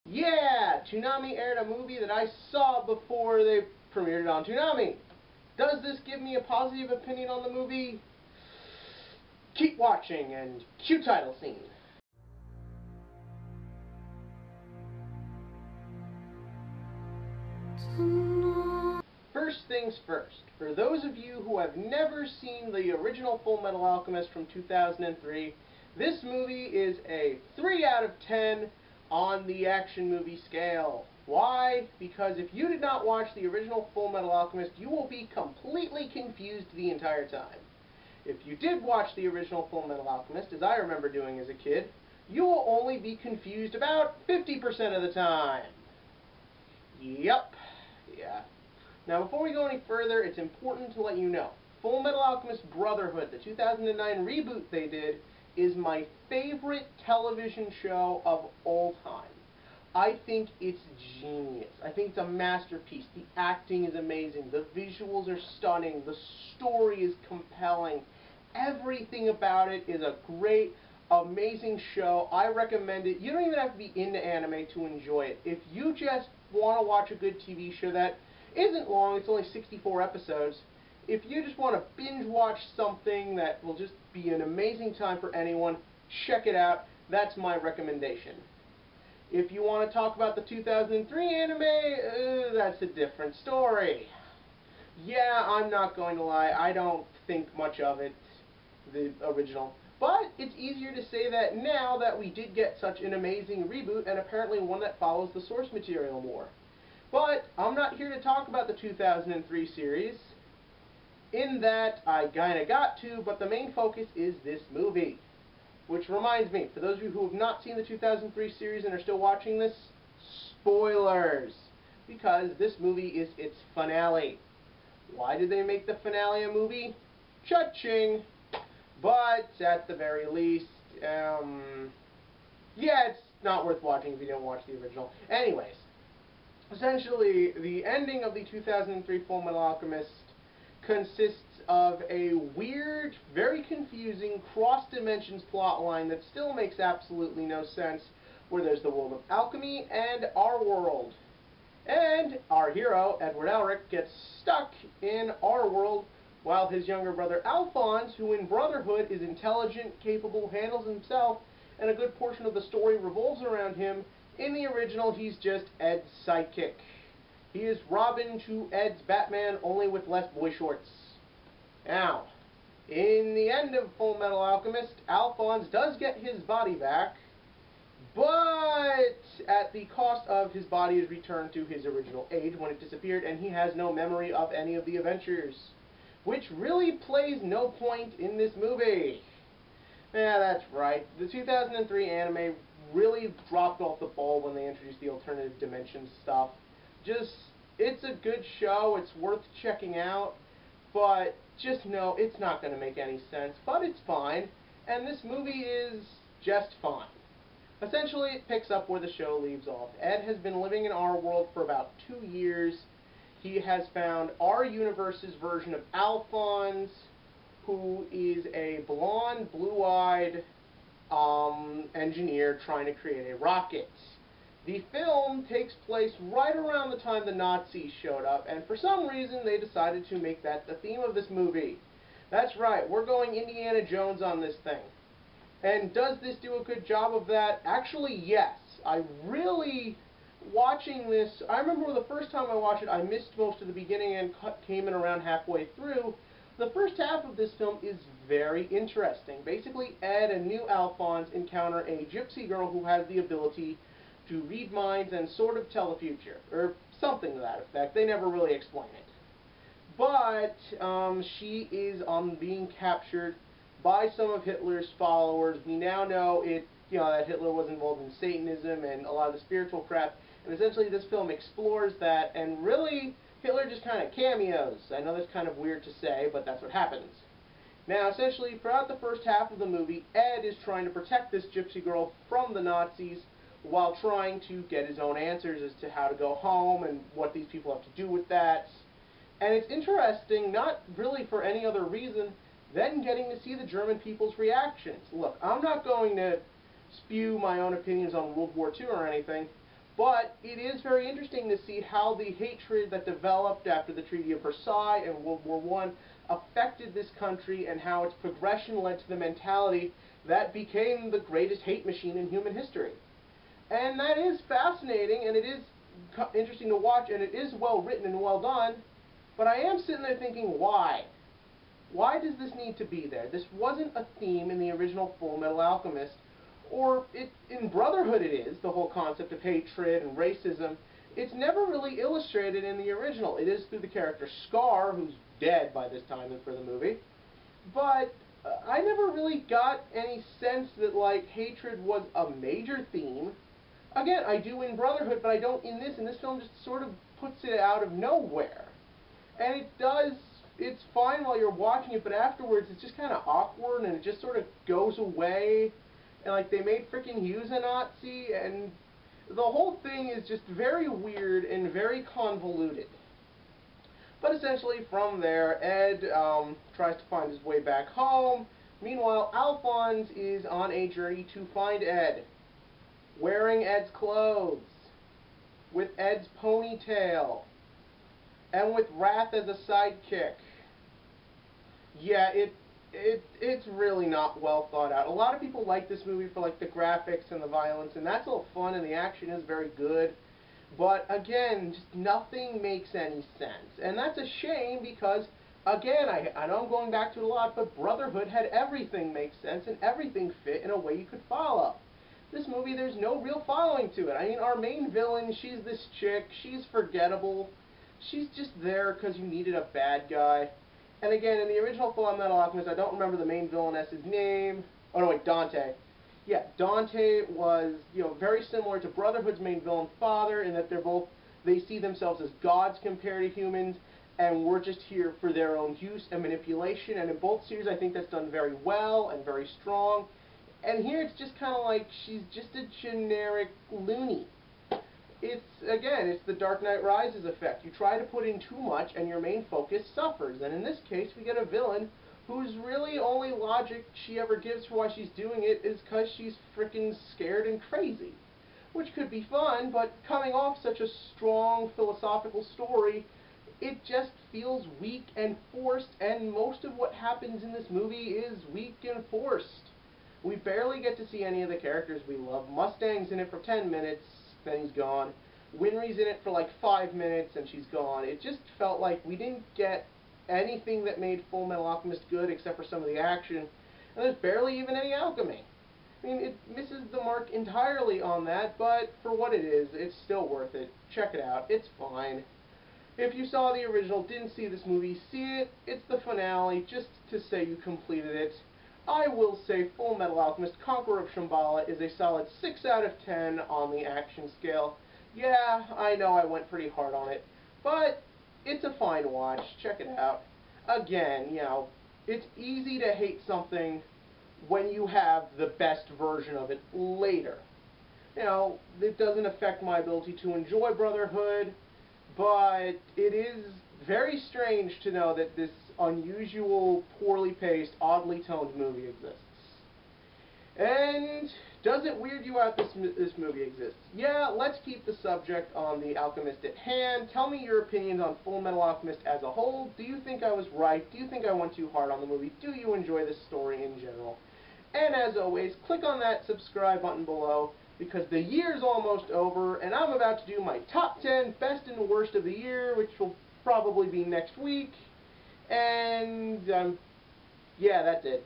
Yeah, Toonami aired a movie that I saw before they premiered it on Toonami. Does this give me a positive opinion on the movie? Keep watching, and cue title scene. First things first, for those of you who have never seen the original Full Metal Alchemist from 2003, this movie is a 3 out of 10 on the action movie scale. Why? Because if you did not watch the original Full Metal Alchemist, you will be completely confused the entire time. If you did watch the original Full Metal Alchemist, as I remember doing as a kid, you will only be confused about 50% of the time. Yep. Yeah. Now, before we go any further, it's important to let you know, Full Metal Alchemist Brotherhood, the 2009 reboot they did, is my favorite television show of all time. I think it's genius. I think it's a masterpiece. The acting is amazing. The visuals are stunning. The story is compelling. Everything about it is a great, amazing show. I recommend it. You don't even have to be into anime to enjoy it. If you just want to watch a good TV show that isn't long, it's only 64 episodes, if you just want to binge watch something that will just be an amazing time for anyone, check it out. That's my recommendation. If you want to talk about the 2003 anime, that's a different story. Yeah, I'm not going to lie, I don't think much of it, the original. But it's easier to say that now that we did get such an amazing reboot, and apparently one that follows the source material more. But I'm not here to talk about the 2003 series, in that I kinda got to, but the main focus is this movie. Which reminds me, for those of you who have not seen the 2003 series and are still watching this, spoilers! Because this movie is its finale. Why did they make the finale a movie? Cha-ching! But, at the very least, yeah, it's not worth watching if you don't watch the original. Anyways, essentially, the ending of the 2003 Full Metal Alchemist consists of a weird, very confusing, cross-dimensions plotline that still makes absolutely no sense, where there's the world of alchemy and our world. And our hero, Edward Elric, gets stuck in our world, while his younger brother Alphonse, who in Brotherhood is intelligent, capable, handles himself, and a good portion of the story revolves around him, in the original he's just Ed's sidekick. He is Robin to Ed's Batman, only with less boy shorts. Now, in the end of Full Metal Alchemist, Alphonse does get his body back, but at the cost of his body is returned to his original age when it disappeared, and he has no memory of any of the adventures, which really plays no point in this movie. Yeah, that's right. The 2003 anime really dropped off the ball when they introduced the alternative dimension stuff. It's a good show, it's worth checking out, but just know it's not going to make any sense, but it's fine, and this movie is just fine. Essentially, it picks up where the show leaves off. Ed has been living in our world for about 2 years. He has found our universe's version of Alphonse, who is a blonde, blue-eyed engineer trying to create a rocket. The film takes place right around the time the Nazis showed up, and for some reason they decided to make that the theme of this movie. That's right, we're going Indiana Jones on this thing. And does this do a good job of that? Actually, yes. Watching this, I remember the first time I watched it, I missed most of the beginning and came in around halfway through. The first half of this film is very interesting. Basically, Ed and new Alphonse encounter a gypsy girl who has the ability to read minds and sort of tell the future, or something to that effect. They never really explain it. But she is being captured by some of Hitler's followers. We now know that Hitler was involved in Satanism and a lot of the spiritual crap, and essentially this film explores that, and really Hitler just kind of cameos. I know that's kind of weird to say, but that's what happens. Now, essentially, throughout the first half of the movie, Ed is trying to protect this gypsy girl from the Nazis, while trying to get his own answers as to how to go home and what these people have to do with that. And it's interesting, not really for any other reason, than getting to see the German people's reactions. Look, I'm not going to spew my own opinions on World War II or anything, But it is very interesting to see how the hatred that developed after the Treaty of Versailles and World War I affected this country, and how its progression led to the mentality that became the greatest hate machine in human history. And that is fascinating, and it is interesting to watch, and it is well written and well done, but I am sitting there thinking, why? Why does this need to be there? This wasn't a theme in the original Full Metal Alchemist, or in Brotherhood it is, the whole concept of hatred and racism. It's never really illustrated in the original. It is through the character Scar, who's dead by this time for the movie, but I never really got any sense that, like, hatred was a major theme. Again, I do in Brotherhood, but I don't in this, and this film just sort of puts it out of nowhere. And it does, it's fine while you're watching it, but afterwards it's just kind of awkward, and it just sort of goes away, and like they made frickin' Hughes a Nazi, and the whole thing is just very weird and very convoluted. But essentially from there, Ed tries to find his way back home. Meanwhile, Alphonse is on a journey to find Ed, wearing Ed's clothes, with Ed's ponytail, and with Wrath as a sidekick. Yeah, it's really not well thought out. A lot of people like this movie for like the graphics and the violence, and that's all fun, and the action is very good. But again, just nothing makes any sense. And that's a shame because, again, I know I'm going back to it a lot, but Brotherhood had everything make sense and everything fit in a way you could follow. This movie, there's no real following to it. I mean, our main villain, she's this chick, she's forgettable. She's just there because you needed a bad guy. And again, in the original Full Metal Alchemist, I don't remember the main villainess's name. Oh no, wait, Dante. Yeah, Dante was, very similar to Brotherhood's main villain, Father, in that they see themselves as gods compared to humans, and we're just here for their own use and manipulation. And in both series, I think that's done very well and very strong. And here it's just kind of like she's just a generic loony. It's the Dark Knight Rises effect. You try to put in too much and your main focus suffers. And in this case, we get a villain whose really only logic she ever gives for why she's doing it is because she's frickin' scared and crazy. Which could be fun, but coming off such a strong philosophical story, it just feels weak and forced, and most of what happens in this movie is weak and forced. We barely get to see any of the characters we love. Mustang's in it for 10 minutes, then he's gone. Winry's in it for like 5 minutes, and she's gone. It just felt like we didn't get anything that made Full Metal Alchemist good except for some of the action, and there's barely even any alchemy. I mean, it misses the mark entirely on that, but for what it is, it's still worth it. Check it out. It's fine. If you saw the original, didn't see this movie, see it. It's the finale, just to say you completed it. I will say Full Metal Alchemist Conqueror of Shamballa is a solid 6 out of 10 on the action scale. Yeah, I know I went pretty hard on it, but it's a fine watch. Check it out. Again, it's easy to hate something when you have the best version of it later. It doesn't affect my ability to enjoy Brotherhood, but it is very strange to know that this unusual, poorly paced, oddly toned movie exists. And does it weird you out this movie exists? Yeah, let's keep the subject on The Alchemist at hand. Tell me your opinions on Full Metal Alchemist as a whole. Do you think I was right? Do you think I went too hard on the movie? Do you enjoy this story in general? And as always, click on that subscribe button below, because the year's almost over, and I'm about to do my top 10 best and worst of the year, which will probably be next week. And, yeah, that's it.